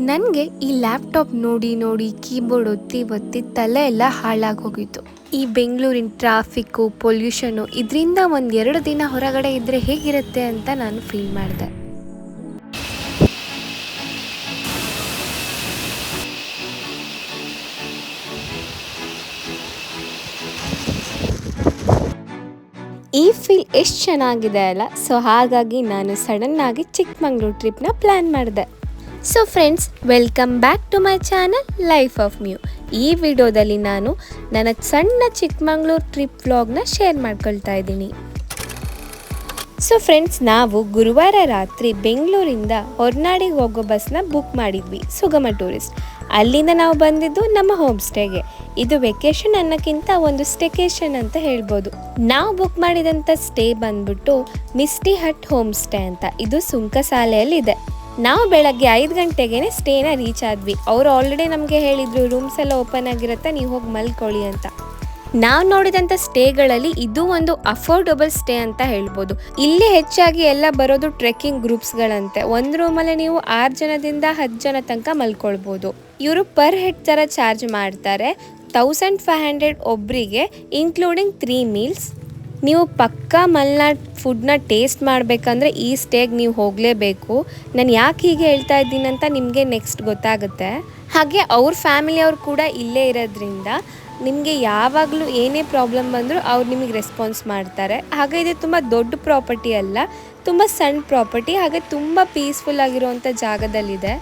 ನನಗೆ ಈ ಲ್ಯಾಪ್ಟಾಪ್ ನೋಡಿ ನೋಡಿ ಕೀಬೋರ್ಡ್ ಒತ್ತಿ ಒತ್ತಿ ತಲೆ ಎಲ್ಲ ಹಾಳಾಗೋಗಿತ್ತು. ಈ ಬೆಂಗಳೂರಿನ ಟ್ರಾಫಿಕ್ಕು, ಪೊಲ್ಯೂಷನ್ನು ಇದರಿಂದ ಒಂದು 2 ದಿನ ಹೊರಗಡೆ ಇದ್ದರೆ ಹೇಗಿರುತ್ತೆ ಅಂತ ನಾನು ಫೀಲ್ ಮಾಡಿದೆ. ಈ ಫೀಲ್ ಎಷ್ಟು ಚೆನ್ನಾಗಿದೆ ಅಲ್ಲ. ಸೊ ಹಾಗಾಗಿ ನಾನು ಸಡನ್ನಾಗಿ ಚಿಕ್ಕಮಂಗ್ಳೂರು ಟ್ರಿಪ್ನ ಪ್ಲ್ಯಾನ್ ಮಾಡಿದೆ. So friends, welcome back to my channel life of ಮ್ಯೂ. ಈ ವಿಡಿಯೋದಲ್ಲಿ ನಾನು ನನ್ನ ಸಣ್ಣ ಚಿಕ್ಕಮಂಗ್ಳೂರು ಟ್ರಿಪ್ ವ್ಲಾಗ್ನ ಶೇರ್ ಮಾಡ್ಕೊಳ್ತಾ ಇದ್ದೀನಿ. ಸೊ ಫ್ರೆಂಡ್ಸ್, ನಾವು ಗುರುವಾರ ರಾತ್ರಿ ಬೆಂಗಳೂರಿಂದ ಹೊರನಾಡಿಗೆ ಹೋಗೋ ಬಸ್ನ ಬುಕ್ ಮಾಡಿದ್ವಿ, ಸುಗಮ ಟೂರಿಸ್ಟ್. ಅಲ್ಲಿಂದ ನಾವು ಬಂದಿದ್ದು ನಮ್ಮ ಹೋಮ್ ಸ್ಟೇಗೆ. ಇದು ವೆಕೇಶನ್ ಅನ್ನೋಕ್ಕಿಂತ ಒಂದು ಸ್ಟೇಕೇಶನ್ ಅಂತ ಹೇಳ್ಬೋದು. ನಾವು ಬುಕ್ ಮಾಡಿದಂಥ ಸ್ಟೇ ಬಂದ್ಬಿಟ್ಟು ಮಿಸ್ಟಿ ಹಟ್ ಹೋಮ್ ಸ್ಟೇ ಅಂತ. ಇದು ಸುಂಕಸಾಲೆಯಲ್ಲಿದೆ. ನಾವು ಬೆಳಗ್ಗೆ 5 ಗಂಟೆಗೆ ಸ್ಟೇನ ರೀಚ್ ಆದ್ವಿ. ಅವರು ಆಲ್ರೆಡಿ ನಮಗೆ ಹೇಳಿದ್ರು ರೂಮ್ಸ್ ಎಲ್ಲ ಓಪನ್ ಆಗಿರುತ್ತೆ, ನೀವು ಹೋಗಿ ಮಲ್ಕೊಳ್ಳಿ ಅಂತ. ನಾವು ನೋಡಿದಂಥ ಸ್ಟೇಗಳಲ್ಲಿ ಇದು ಒಂದು ಅಫೋರ್ಡಬಲ್ ಸ್ಟೇ ಅಂತ ಹೇಳ್ಬೋದು. ಇಲ್ಲಿ ಹೆಚ್ಚಾಗಿ ಎಲ್ಲ ಬರೋದು ಟ್ರೆಕ್ಕಿಂಗ್ ಗ್ರೂಪ್ಸ್ಗಳಂತೆ. ಒಂದು ರೂಮಲ್ಲಿ ನೀವು 6 ಜನದಿಂದ 10 ಜನ ತನಕ ಮಲ್ಕೊಳ್ಬೋದು. ಇವರು ಪರ್ ಹೆಡ್ ಥರ ಚಾರ್ಜ್ ಮಾಡ್ತಾರೆ. 1500 ಒಬ್ಬರಿಗೆ, ಇನ್ಕ್ಲೂಡಿಂಗ್ 3 ಮೀಲ್ಸ್. ನೀವು ಪಕ್ಕಾ ಮಲೆನಾಡು ಫುಡ್ನ ಟೇಸ್ಟ್ ಮಾಡಬೇಕಂದ್ರೆ ಈ ಸ್ಟೇಗೆ ನೀವು ಹೋಗಲೇಬೇಕು. ನಾನು ಯಾಕೆ ಹೀಗೆ ಹೇಳ್ತಾ ಇದ್ದೀನಿ ಅಂತ ನಿಮಗೆ ನೆಕ್ಸ್ಟ್ ಗೊತ್ತಾಗುತ್ತೆ. ಹಾಗೆ ಅವ್ರ ಫ್ಯಾಮಿಲಿಯವ್ರು ಕೂಡ ಇಲ್ಲೇ ಇರೋದ್ರಿಂದ ನಿಮಗೆ ಯಾವಾಗಲೂ ಏನೇ ಪ್ರಾಬ್ಲಮ್ ಬಂದರೂ ಅವ್ರು ನಿಮಗೆ ರೆಸ್ಪಾನ್ಸ್ ಮಾಡ್ತಾರೆ. ಹಾಗೆ ಇದು ತುಂಬ ದೊಡ್ಡ ಪ್ರಾಪರ್ಟಿ ಅಲ್ಲ, ತುಂಬ ಸಣ್ಣ ಪ್ರಾಪರ್ಟಿ. ಹಾಗೆ ತುಂಬ ಪೀಸ್ಫುಲ್ ಆಗಿರುವಂಥ ಜಾಗದಲ್ಲಿದೆ.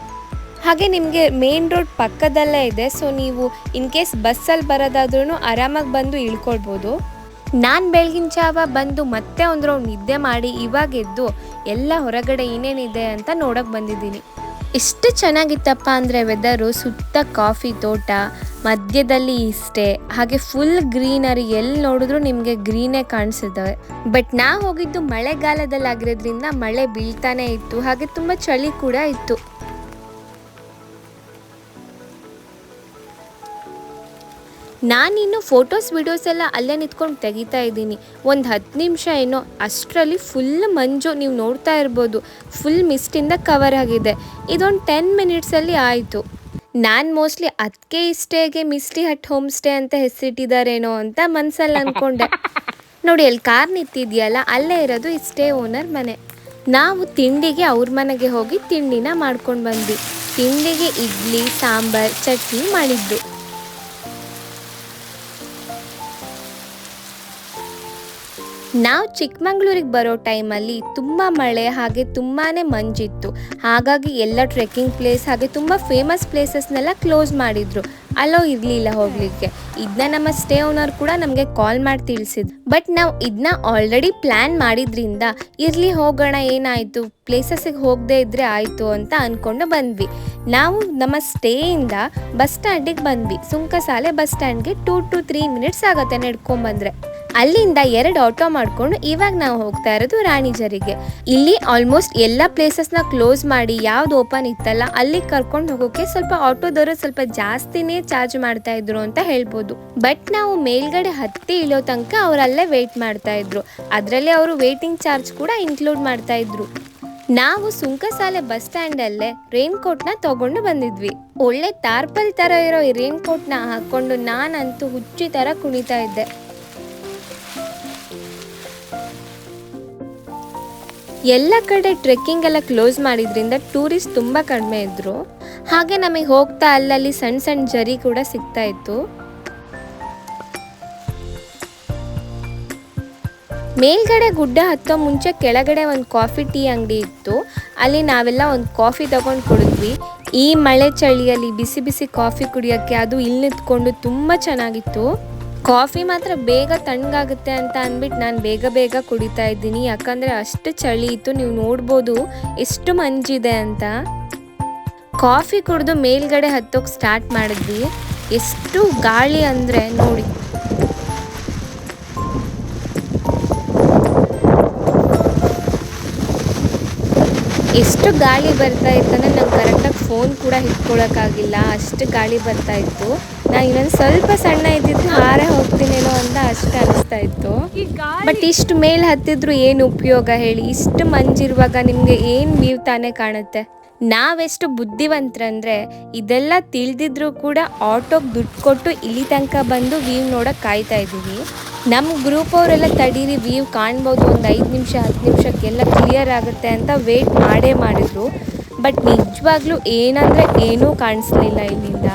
ಹಾಗೆ ನಿಮಗೆ ಮೇನ್ ರೋಡ್ ಪಕ್ಕದಲ್ಲೇ ಇದೆ. ಸೊ ನೀವು ಇನ್ ಕೇಸ್ ಬಸ್ಸಲ್ಲಿ ಬರೋದಾದ್ರೂ ಆರಾಮಾಗಿ ಬಂದು ಇಳ್ಕೊಳ್ಬೋದು. ನಾನು ಬೆಳಗಿನ ಜಾವ ಬಂದು ಮತ್ತೆ ಒಂದು ರೌಂಡ್ ನಿದ್ದೆ ಮಾಡಿ ಇವಾಗ ಎದ್ದು ಎಲ್ಲ ಹೊರಗಡೆ ಏನೇನಿದೆ ಅಂತ ನೋಡೋಕೆ ಬಂದಿದ್ದೀನಿ. ಎಷ್ಟು ಚೆನ್ನಾಗಿತ್ತಪ್ಪ ಅಂದರೆ ವೆದರು. ಸುತ್ತ ಕಾಫಿ ತೋಟ, ಮಧ್ಯದಲ್ಲಿ ಇಷ್ಟೇ, ಹಾಗೆ ಫುಲ್ ಗ್ರೀನರಿ. ಎಲ್ಲಿ ನೋಡಿದ್ರು ನಿಮಗೆ ಗ್ರೀನೇ ಕಾಣಿಸಿದ್ದಾವೆ. ಬಟ್ ನಾವು ಹೋಗಿದ್ದು ಮಳೆಗಾಲದಲ್ಲಿ ಆಗಿರೋದ್ರಿಂದ ಮಳೆ ಬೀಳ್ತಾನೆ ಇತ್ತು. ಹಾಗೆ ತುಂಬ ಚಳಿ ಕೂಡ ಇತ್ತು. ನಾನಿನ್ನು ಫೋಟೋಸ್ ವಿಡಿಯೋಸ್ ಎಲ್ಲ ಅಲ್ಲೇ ನಿಂತ್ಕೊಂಡು ತೆಗಿತಾ ಇದ್ದೀನಿ. ಒಂದು 10 ನಿಮಿಷ ಏನೋ ಅಷ್ಟರಲ್ಲಿ ಫುಲ್ ಮಂಜು ನೀವು ನೋಡ್ತಾ ಇರ್ಬೋದು. ಫುಲ್ ಮಿಸ್ಟಿಂದ ಕವರ್ ಆಗಿದೆ. ಇದೊಂದು 10 ಮಿನಿಟ್ಸಲ್ಲಿ ಆಯಿತು. ನಾನು ಮೋಸ್ಟ್ಲಿ ಅದಕ್ಕೆ ಈ ಸ್ಟೇಗೆ ಮಿಸ್ಟಿ ಹಟ್ ಹೋಮ್ ಸ್ಟೇ ಅಂತ ಹೆಸರಿಟ್ಟಿದ್ದಾರೇನೋ ಅಂತ ಮನಸ್ಸಲ್ಲಿ ಅಂದ್ಕೊಂಡೆ. ನೋಡಿ, ಅಲ್ಲಿ ಕಾರ್ ನಿಂತಿದೆಯಲ್ಲ, ಅಲ್ಲೇ ಇರೋದು ಈ ಸ್ಟೇ ಓನರ್ ಮನೆ. ನಾವು ತಿಂಡಿಗೆ ಅವ್ರ ಮನೆಗೆ ಹೋಗಿ ತಿಂಡಿನ ಮಾಡ್ಕೊಂಡು ಬಂದ್ವಿ. ತಿಂಡಿಗೆ ಇಡ್ಲಿ, ಸಾಂಬಾರ್, ಚಟ್ನಿ ಮಾಡಿದ್ದು. ನಾವು ಚಿಕ್ಕಮಂಗ್ಳೂರಿಗೆ ಬರೋ ಟೈಮಲ್ಲಿ ತುಂಬ ಮಳೆ, ಹಾಗೆ ತುಂಬಾ ಮಂಜಿತ್ತು. ಹಾಗಾಗಿ ಎಲ್ಲ ಟ್ರೆಕ್ಕಿಂಗ್ ಪ್ಲೇಸ್ ಹಾಗೆ ತುಂಬ ಫೇಮಸ್ ಪ್ಲೇಸಸ್ನೆಲ್ಲ ಕ್ಲೋಸ್ ಮಾಡಿದ್ರು. ಅಲೋ ಇರಲಿಲ್ಲ ಹೋಗಲಿಕ್ಕೆ. ಇದನ್ನ ನಮ್ಮ ಸ್ಟೇ ಓನರ್ ಕೂಡ ನಮಗೆ ಕಾಲ್ ಮಾಡಿ ತಿಳಿಸಿದ್ರು. ಬಟ್ ನಾವು ಇದನ್ನ ಆಲ್ರೆಡಿ ಪ್ಲ್ಯಾನ್ ಮಾಡಿದ್ರಿಂದ ಇರಲಿ ಹೋಗೋಣ, ಏನಾಯಿತು, ಪ್ಲೇಸಸ್ಸಿಗೆ ಹೋಗದೆ ಇದ್ದರೆ ಆಯಿತು ಅಂತ ಅಂದ್ಕೊಂಡು ಬಂದ್ವಿ. ನಾವು ನಮ್ಮ ಸ್ಟೇಯಿಂದ ಬಸ್ ಸ್ಟ್ಯಾಂಡಿಗೆ ಬಂದ್ವಿ. ಸುಂಕಸಾಲೆ ಬಸ್ ಸ್ಟ್ಯಾಂಡ್ಗೆ 2 to 3 ಮಿನಿಟ್ಸ್ ಆಗುತ್ತೆ ನಡ್ಕೊಂಬಂದರೆ. ಅಲ್ಲಿಂದ 2 ಆಟೋ ಮಾಡಿಕೊಂಡು ಇವಾಗ ನಾವು ಹೋಗ್ತಾ ಇರೋದು ರಾಣಿಜರಿಗೆ. ಇಲ್ಲಿ ಆಲ್ಮೋಸ್ಟ್ ಎಲ್ಲ ಪ್ಲೇಸಸ್ನ ಕ್ಲೋಸ್ ಮಾಡಿ ಯಾವ್ದು ಓಪನ್ ಇತ್ತಲ್ಲ ಅಲ್ಲಿಗೆ ಕರ್ಕೊಂಡು ಹೋಗೋಕೆ ಸ್ವಲ್ಪ ಆಟೋದವರು ಸ್ವಲ್ಪ ಜಾಸ್ತಿನೇ ಚಾರ್ಜ್ ಮಾಡ್ತಾ ಇದ್ರು ಅಂತ ಹೇಳ್ಬೋದು. ಬಟ್ ನಾವು ಮೇಲ್ಗಡೆ ಹತ್ತಿ ಇಳೋ ತನಕ ಅವರಲ್ಲೇ ವೆಯ್ಟ್ ಮಾಡ್ತಾ ಇದ್ರು. ಅದರಲ್ಲಿ ಅವರು ವೇಟಿಂಗ್ ಚಾರ್ಜ್ ಕೂಡ ಇನ್ಕ್ಲೂಡ್ ಮಾಡ್ತಾ ಇದ್ರು. ನಾವು ಸುಂಕಸಾಲೆ ಬಸ್ ಸ್ಟ್ಯಾಂಡಲ್ಲೇ ರೈನ್ ಕೋಟ್ನ ತಗೊಂಡು ಬಂದಿದ್ವಿ. ಒಳ್ಳೆ ತಾರ್ಪಲ್ ತರ ಇರೋ ಈ ರೈನ್ ಕೋಟ್ನ ಹಾಕೊಂಡು ನಾನಂತೂ ಹುಚ್ಚಿ ತರ ಕುಣಿತಾ ಇದ್ದೆ. ಎಲ್ಲ ಕಡೆ ಟ್ರೆಕ್ಕಿಂಗ್ ಎಲ್ಲ ಕ್ಲೋಸ್ ಮಾಡಿದ್ರಿಂದ ಟೂರಿಸ್ಟ್ ತುಂಬ ಕಡಿಮೆ ಇದ್ರು. ಹಾಗೆ ನಮಗೆ ಹೋಗ್ತಾ ಅಲ್ಲಲ್ಲಿ ಸಣ್ಣ ಸಣ್ಣ ಜರಿ ಕೂಡ ಸಿಗ್ತಾ ಇತ್ತು. ಮೇಲ್ಗಡೆ ಗುಡ್ಡ ಹತ್ತೋ ಮುಂಚೆ ಕೆಳಗಡೆ ಒಂದು ಕಾಫಿ ಟೀ ಅಂಗಡಿ ಇತ್ತು. ಅಲ್ಲಿ ನಾವೆಲ್ಲ ಒಂದು ಕಾಫಿ ತಗೊಂಡು ಕುಡಿದ್ವಿ. ಈ ಮಳೆ ಚಳಿಯಲ್ಲಿ ಬಿಸಿ ಬಿಸಿ ಕಾಫಿ ಕುಡಿಯೋಕ್ಕೆ ಅದು ಇಲ್ಲಿ ನಿಂತ್ಕೊಂಡು ತುಂಬ ಚೆನ್ನಾಗಿತ್ತು. ಕಾಫಿ ಮಾತ್ರ ಬೇಗ ತಣ್ಣಗಾಗುತ್ತೆ ಅಂತ ಅಂದ್ಬಿಟ್ಟು ನಾನು ಬೇಗ ಕುಡಿತಾ ಇದ್ದೀನಿ. ಯಾಕಂದರೆ ಅಷ್ಟು ಚಳಿ ಇತ್ತು. ನೀವು ನೋಡ್ಬೋದು ಎಷ್ಟು ಮಂಜಿದೆ ಅಂತ. ಕಾಫಿ ಕುಡಿದು ಮೇಲ್ಗಡೆ ಹತ್ತೋಕೆ ಸ್ಟಾರ್ಟ್ ಮಾಡಿದ್ವಿ. ಎಷ್ಟು ಗಾಳಿ ಅಂದರೆ ನೋಡಿ, ಎಷ್ಟು ಗಾಳಿ ಬರ್ತಾ ಇತ್ತಂದರೆ ನಂಗೆ ಕರೆಕ್ಟಾಗಿ ಫೋನ್ ಕೂಡ ಹಿಡ್ಕೊಳಕ್ಕಾಗಿಲ್ಲ, ಅಷ್ಟು ಗಾಳಿ ಬರ್ತಾ ಇತ್ತು. ನಾನು ಇನ್ನೊಂದು ಸ್ವಲ್ಪ ಸಣ್ಣ ಇದ್ದಿದ್ದು ಹಾರೇ ಹೋಗ್ತೀನೇನೋ ಅಂತ ಅಷ್ಟು ಅನಿಸ್ತಾ ಇತ್ತು. ಬಟ್ ಇಷ್ಟು ಮೇಲೆ ಹತ್ತಿದ್ರು ಏನು ಉಪಯೋಗ ಹೇಳಿ? ಇಷ್ಟು ಮಂಜಿರುವಾಗ ನಿಮಗೆ ಏನು ವ್ಯೂ ತಾನೇ ಕಾಣುತ್ತೆ. ನಾವೆಷ್ಟು ಬುದ್ಧಿವಂತರಂದರೆ ಇದೆಲ್ಲ ತಿಳಿದಿದ್ರೂ ಕೂಡ ಆಟೋಗೆ ದುಡ್ಡು ಕೊಟ್ಟು ಇಲ್ಲಿ ತನಕ ಬಂದು ವ್ಯೂ ನೋಡೋಕೆ ಕಾಯ್ತಾ ಇದ್ದೀವಿ. ನಮ್ಮ ಗ್ರೂಪ್ ಅವರೆಲ್ಲ ತಡೀರಿ ವ್ಯೂ ಕಾಣ್ಬೋದು, ಒಂದು 5 ನಿಮಿಷ 10 ನಿಮಿಷಕ್ಕೆಲ್ಲ ಕ್ಲಿಯರ್ ಆಗುತ್ತೆ ಅಂತ ವೇಟ್ ಮಾಡಿದರು. ಬಟ್ ನಿಜವಾಗ್ಲೂ ಏನಂದರೆ ಏನೂ ಕಾಣಿಸ್ಲಿಲ್ಲ ಇಲ್ಲಿಂದ.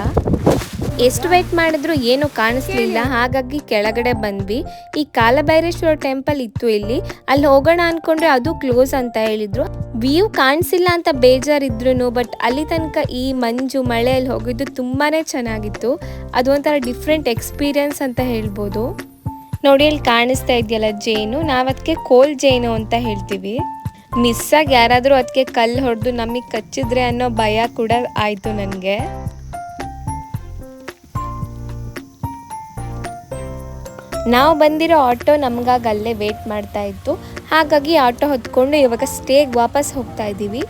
ಎಷ್ಟು ವೇಟ್ ಮಾಡಿದ್ರು ಏನೂ ಕಾಣಿಸ್ಲಿಲ್ಲ. ಹಾಗಾಗಿ ಕೆಳಗಡೆ ಬಂದ್ವಿ. ಈ ಕಾಲಭೈರೇಶ್ವರ ಟೆಂಪಲ್ ಇತ್ತು ಇಲ್ಲಿ, ಅಲ್ಲಿ ಹೋಗೋಣ ಅಂದ್ಕೊಂಡ್ರೆ ಅದು ಕ್ಲೋಸ್ ಅಂತ ಹೇಳಿದರು. ವ್ಯೂ ಕಾಣಿಸಿಲ್ಲ ಅಂತ ಬೇಜಾರಿದ್ರು, ಬಟ್ ಅಲ್ಲಿ ತನಕ ಈ ಮಂಜು ಮಳೆಯಲ್ಲಿ ಹೋಗಿದ್ದು ತುಂಬಾ ಚೆನ್ನಾಗಿತ್ತು. ಅದು ಒಂಥರ ಡಿಫ್ರೆಂಟ್ ಎಕ್ಸ್ಪೀರಿಯನ್ಸ್ ಅಂತ ಹೇಳ್ಬೋದು. ನೋಡಿ ಅಲ್ಲಿ ಕಾಣಿಸ್ತಾ ಇದೆಯಲ್ಲ ಜೇನು, ನಾವು ಅದಕ್ಕೆ ಕೋಲ್ ಜೇನು ಅಂತ ಹೇಳ್ತೀವಿ. ಮಿಸ್ಸಾಗಿ ಯಾರಾದರೂ ಅದಕ್ಕೆ ಕಲ್ಲು ಹೊಡೆದು ನಮಗೆ ಕಚ್ಚಿದ್ರೆ ಅನ್ನೋ ಭಯ ಕೂಡ ಆಯಿತು ನನಗೆ. ನಾವು ಬಂದಿರೋ ಆಟೋ ನಮಗಾಗಿ ಅಲ್ಲೇ ವೇಟ್ ಮಾಡ್ತಾ ಇತ್ತು. ಹಾಗಾಗಿ ಆಟೋ ಹೊತ್ಕೊಂಡು ಇವಾಗ ಸ್ಟೇಗೆ ವಾಪಸ್ ಹೋಗ್ತಾ ಇದ್ದೀವಿ.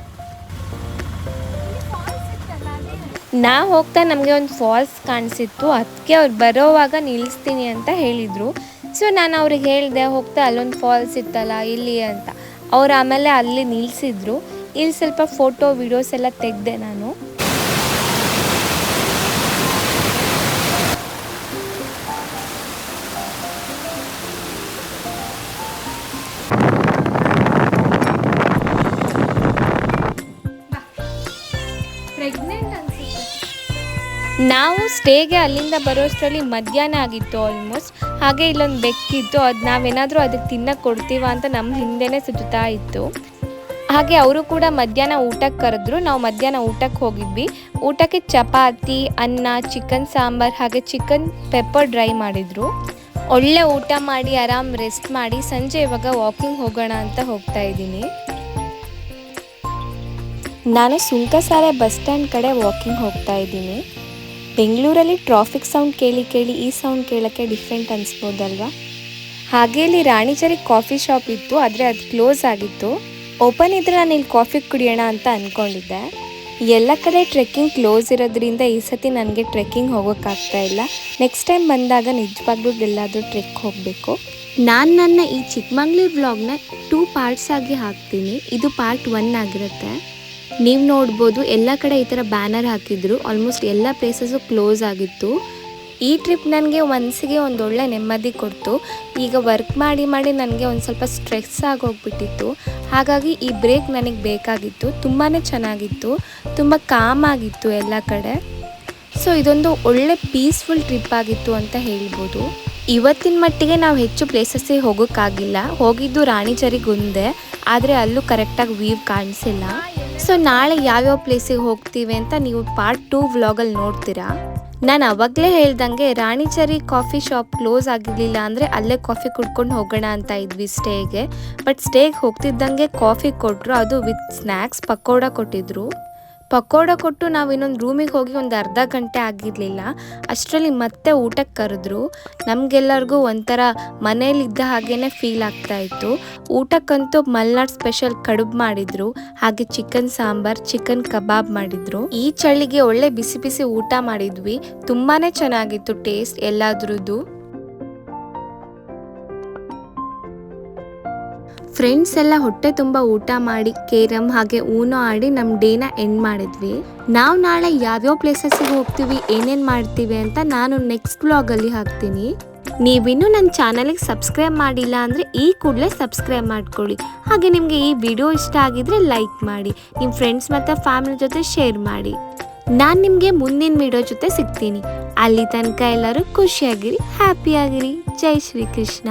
ನಾವು ಹೋಗ್ತಾ ನಮಗೆ ಒಂದು ಫಾಲ್ಸ್ ಕಾಣಿಸಿತ್ತು, ಅದಕ್ಕೆ ಅವ್ರು ಬರೋವಾಗ ನಿಲ್ಲಿಸ್ತೀನಿ ಅಂತ ಹೇಳಿದರು. ಸೊ ನಾನು ಅವ್ರಿಗೆ ಹೇಳಿದೆ, ಹೋಗ್ತಾ ಅಲ್ಲೊಂದು ಫಾಲ್ಸ್ ಇತ್ತಲ್ಲ ಇಲ್ಲಿ ಅಂತ. ಅವ್ರು ಆಮೇಲೆ ಅಲ್ಲಿ ನಿಲ್ಲಿಸಿದ್ರು. ಇಲ್ಲಿ ಸ್ವಲ್ಪ ಫೋಟೋ ವಿಡಿಯೋಸ್ ಎಲ್ಲ ತೆಗೆದೆ ನಾನು. ನಾವು ಸ್ಟೇಗೆ ಅಲ್ಲಿಂದ ಬರೋಷ್ಟರಲ್ಲಿ ಮಧ್ಯಾಹ್ನ ಆಗಿತ್ತು ಆಲ್ಮೋಸ್ಟ್. ಹಾಗೆ ಇಲ್ಲೊಂದು ಬೆಕ್ಕಿತ್ತು, ಅದು ನಾವೇನಾದರೂ ಅದಕ್ಕೆ ತಿನ್ನಕ್ಕೆ ಕೊಡ್ತೀವ ಅಂತ ನಮ್ಮ ಹಿಂದೆನೇ ಸುತ್ತಾ ಇತ್ತು. ಹಾಗೆ ಅವರು ಕೂಡ ಮಧ್ಯಾಹ್ನ ಊಟಕ್ಕೆ ಕರೆದ್ರು. ನಾವು ಮಧ್ಯಾಹ್ನ ಊಟಕ್ಕೆ ಹೋಗಿದ್ವಿ. ಊಟಕ್ಕೆ ಚಪಾತಿ, ಅನ್ನ, ಚಿಕನ್ ಸಾಂಬಾರು ಹಾಗೆ ಚಿಕನ್ ಪೆಪ್ಪರ್ ಡ್ರೈ ಮಾಡಿದರು. ಒಳ್ಳೆ ಊಟ ಮಾಡಿ ಆರಾಮ್ ರೆಸ್ಟ್ ಮಾಡಿ ಸಂಜೆ ಇವಾಗ ವಾಕಿಂಗ್ ಹೋಗೋಣ ಅಂತ ಹೋಗ್ತಾ ಇದ್ದೀನಿ. ನಾನು ಸುಂಕಸಾಲೆ ಬಸ್ ಸ್ಟ್ಯಾಂಡ್ ಕಡೆ ವಾಕಿಂಗ್ ಹೋಗ್ತಾ ಇದ್ದೀನಿ. ಬೆಂಗಳೂರಲ್ಲಿ ಟ್ರಾಫಿಕ್ ಸೌಂಡ್ ಕೇಳಿ ಕೇಳಿ ಈ ಸೌಂಡ್ ಕೇಳೋಕ್ಕೆ ಡಿಫ್ರೆಂಟ್ ಅನಿಸ್ಬೋದಲ್ವಾ. ಹಾಗೆ ಇಲ್ಲಿ ರಾಣಿಚರಿ ಕಾಫಿ ಶಾಪ್ ಇತ್ತು, ಆದರೆ ಅದು ಕ್ಲೋಸ್ ಆಗಿತ್ತು. ಓಪನ್ ಇದ್ದರೆ ನಾನು ಇಲ್ಲಿ ಕಾಫಿ ಕುಡಿಯೋಣ ಅಂತ ಅಂದ್ಕೊಂಡಿದ್ದೆ. ಎಲ್ಲ ಕಡೆ ಟ್ರೆಕ್ಕಿಂಗ್ ಕ್ಲೋಸ್ ಇರೋದ್ರಿಂದ ಈ ಸತಿ ನನಗೆ ಟ್ರೆಕ್ಕಿಂಗ್ ಹೋಗೋಕ್ಕಾಗ್ತಾ ಇಲ್ಲ. ನೆಕ್ಸ್ಟ್ ಟೈಮ್ ಬಂದಾಗ ನಿಜವಾಗ್ಲೂ ಎಲ್ಲಾದರೂ ಟ್ರೆಕ್ ಹೋಗಬೇಕು. ನಾನು ನನ್ನ ಈ ಚಿಕ್ಕಮಂಗ್ಳೂರು ವ್ಲಾಗ್ನ 2 ಪಾರ್ಟ್ಸ್ ಆಗಿ ಹಾಕ್ತೀನಿ. ಇದು ಪಾರ್ಟ್ 1 ಆಗಿರುತ್ತೆ. ನೀವು ನೋಡ್ಬೋದು ಎಲ್ಲ ಕಡೆ ಈ ಥರ ಬ್ಯಾನರ್ ಹಾಕಿದ್ರು. ಆಲ್ಮೋಸ್ಟ್ ಎಲ್ಲ ಪ್ಲೇಸಸ್ಸು ಕ್ಲೋಸ್ ಆಗಿತ್ತು. ಈ ಟ್ರಿಪ್ ನನಗೆ ಮನಸ್ಸಿಗೆ ಒಂದೊಳ್ಳೆ ನೆಮ್ಮದಿ ಕೊಡ್ತು. ಈಗ ವರ್ಕ್ ಮಾಡಿ ಮಾಡಿ ನನಗೆ ಒಂದು ಸ್ವಲ್ಪ ಸ್ಟ್ರೆಸ್ ಆಗೋಗ್ಬಿಟ್ಟಿತ್ತು. ಹಾಗಾಗಿ ಈ ಬ್ರೇಕ್ ನನಗೆ ಬೇಕಾಗಿತ್ತು. ತುಂಬಾ ಚೆನ್ನಾಗಿತ್ತು, ತುಂಬ ಕಾಮ್ ಆಗಿತ್ತು ಎಲ್ಲ ಕಡೆ. ಸೊ ಇದೊಂದು ಒಳ್ಳೆ ಪೀಸ್ಫುಲ್ ಟ್ರಿಪ್ ಆಗಿತ್ತು ಅಂತ ಹೇಳ್ಬೋದು. ಇವತ್ತಿನ ಮಟ್ಟಿಗೆ ನಾವು ಹೆಚ್ಚು ಪ್ಲೇಸಸ್ಸಿಗೆ ಹೋಗೋಕ್ಕಾಗಿಲ್ಲ. ಹೋಗಿದ್ದು ರಾಣಿಚರಿಗೊಂದೇ, ಆದರೆ ಅಲ್ಲೂ ಕರೆಕ್ಟಾಗಿ ವ್ಯೂ ಕಾಣಿಸಿಲ್ಲ. ಸೊ ನಾಳೆ ಯಾವ್ಯಾವ ಪ್ಲೇಸಿಗೆ ಹೋಗ್ತೀವಿ ಅಂತ ನೀವು ಪಾರ್ಟ್ 2 ವ್ಲಾಗಲ್ಲಿ ನೋಡ್ತೀರಾ. ನಾನು ಅವಾಗಲೇ ಹೇಳ್ದಂಗೆ ರಾಣಿಚರಿ ಕಾಫಿ ಶಾಪ್ ಕ್ಲೋಸ್ ಆಗಿರಲಿಲ್ಲ ಅಂದರೆ ಅಲ್ಲೇ ಕಾಫಿ ಕುಡ್ಕೊಂಡು ಹೋಗೋಣ ಅಂತ ಇದ್ವಿ ಸ್ಟೇಗೆ. ಬಟ್ ಸ್ಟೇಗೆ ಹೋಗ್ತಿದ್ದಂಗೆ ಕಾಫಿ ಕೊಟ್ಟರು, ಅದು ವಿತ್ ಸ್ನ್ಯಾಕ್ಸ್ ಪಕೋಡ ಕೊಟ್ಟಿದ್ರು. ಪಕೋಡ ಕೊಟ್ಟು ನಾವು ಇನ್ನೊಂದು ರೂಮಿಗೆ ಹೋಗಿ ಒಂದು ಅರ್ಧ ಗಂಟೆ ಆಗಿರಲಿಲ್ಲ. ಅಷ್ಟರಲ್ಲಿ ಮತ್ತೆ ಊಟಕ್ಕೆ ಕರೆದ್ರು. ನಮಗೆಲ್ಲರಿಗೂ ಒಂಥರ ಮನೇಲಿದ್ದ ಹಾಗೇ ಫೀಲ್ ಆಗ್ತಾಯಿತ್ತು. ಊಟಕ್ಕಂತೂ ಮಲ್ನಾಡ್ ಸ್ಪೆಷಲ್ ಕಡುಬು ಮಾಡಿದರು, ಹಾಗೆ ಚಿಕನ್ ಸಾಂಬಾರ್, ಚಿಕನ್ ಕಬಾಬ್ ಮಾಡಿದರು. ಈ ಚಳಿಗೆ ಒಳ್ಳೆ ಬಿಸಿ ಬಿಸಿ ಊಟ ಮಾಡಿದ್ವಿ. ತುಂಬಾ ಚೆನ್ನಾಗಿತ್ತು ಟೇಸ್ಟ್ ಎಲ್ಲದ್ರದ್ದು. ಫ್ರೆಂಡ್ಸ್ ಎಲ್ಲ ಹೊಟ್ಟೆ ತುಂಬ ಊಟ ಮಾಡಿ ಕೇರಮ್ ಹಾಗೆ ಊನೋ ಆಡಿ ನಮ್ಮ ಡೇನ ಎಂಡ್ ಮಾಡಿದ್ವಿ. ನಾವು ನಾಳೆ ಯಾವ್ಯಾವ ಪ್ಲೇಸಸ್ಸಿಗೆ ಹೋಗ್ತೀವಿ, ಏನೇನು ಮಾಡ್ತೀವಿ ಅಂತ ನಾನು ನೆಕ್ಸ್ಟ್ ವ್ಲಾಗಲ್ಲಿ ಹಾಕ್ತೀನಿ. ನೀವಿನ್ನೂ ನನ್ನ ಚಾನಲಿಗೆ ಸಬ್ಸ್ಕ್ರೈಬ್ ಮಾಡಿಲ್ಲ ಅಂದರೆ ಈ ಕೂಡಲೇ ಸಬ್ಸ್ಕ್ರೈಬ್ ಮಾಡ್ಕೊಳ್ಳಿ. ಹಾಗೆ ನಿಮಗೆ ಈ ವಿಡಿಯೋ ಇಷ್ಟ ಆಗಿದ್ರೆ ಲೈಕ್ ಮಾಡಿ, ನಿಮ್ಮ ಫ್ರೆಂಡ್ಸ್ ಮತ್ತು ಫ್ಯಾಮಿಲಿ ಜೊತೆ ಶೇರ್ ಮಾಡಿ. ನಾನು ನಿಮಗೆ ಮುಂದಿನ ವಿಡಿಯೋ ಜೊತೆ ಸಿಗ್ತೀನಿ. ಅಲ್ಲಿ ತನಕ ಎಲ್ಲರೂ ಖುಷಿಯಾಗಿರಿ, ಹ್ಯಾಪಿಯಾಗಿರಿ. ಜೈ ಶ್ರೀ ಕೃಷ್ಣ.